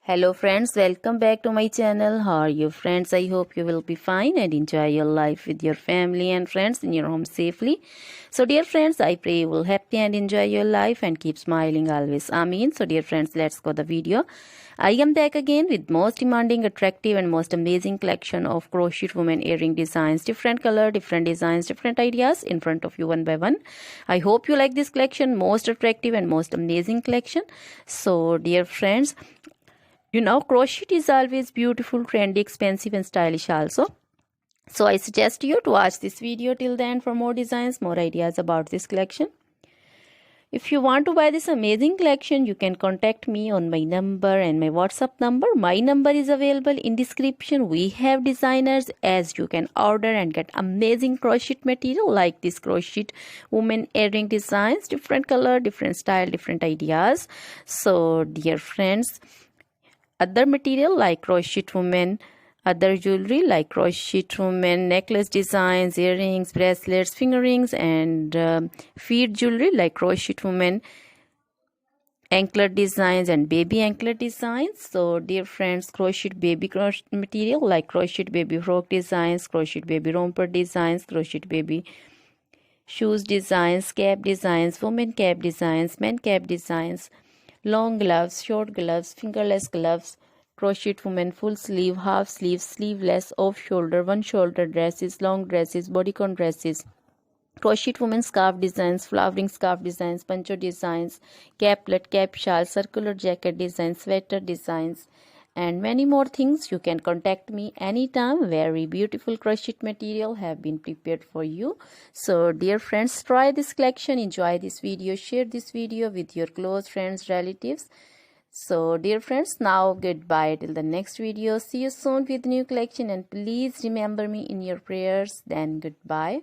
Hello friends, welcome back to my channel. How are you friends? I hope you will be fine and enjoy your life with your family and friends in your home safely. So dear friends, I pray you will happy and enjoy your life and keep smiling always. Amen. So dear friends, let's go the video. I am back again with most demanding, attractive and most amazing collection of crochet women earring designs. Different color, different designs, different ideas in front of you one by one. I hope you like this collection, most attractive and most amazing collection. So dear friends, crochet is always beautiful, trendy, expensive and stylish also. So I suggest you to watch this video till the end for more designs, more ideas about this collection. If you want to buy this amazing collection, you can contact me on my number and my WhatsApp number. My number is available in description. We have designers as you can order and get amazing crochet material like this crochet woman earring designs, different color, different style, different ideas. So dear friends, other material like crochet women, other jewelry like crochet women necklace designs, earrings, bracelets, finger rings and feet jewelry like crochet women anklet designs and baby anklet designs. So dear friends, crochet baby crochet material like crochet baby frock designs, crochet baby romper designs, crochet baby shoes designs, cap designs, women cap designs, men cap designs, long gloves, short gloves, fingerless gloves, crochet women full sleeve, half sleeve, sleeveless, off shoulder, one shoulder dresses, long dresses, bodycon dresses, crochet women scarf designs, flowering scarf designs, poncho designs, caplet, cap shawl, circular jacket designs, sweater designs and many more things. You can contact me anytime. Very beautiful crochet material have been prepared for you. So dear friends, try this collection, enjoy this video, share this video with your close friends, relatives. So dear friends, now goodbye till the next video. See you soon with new collection and please remember me in your prayers. Then goodbye.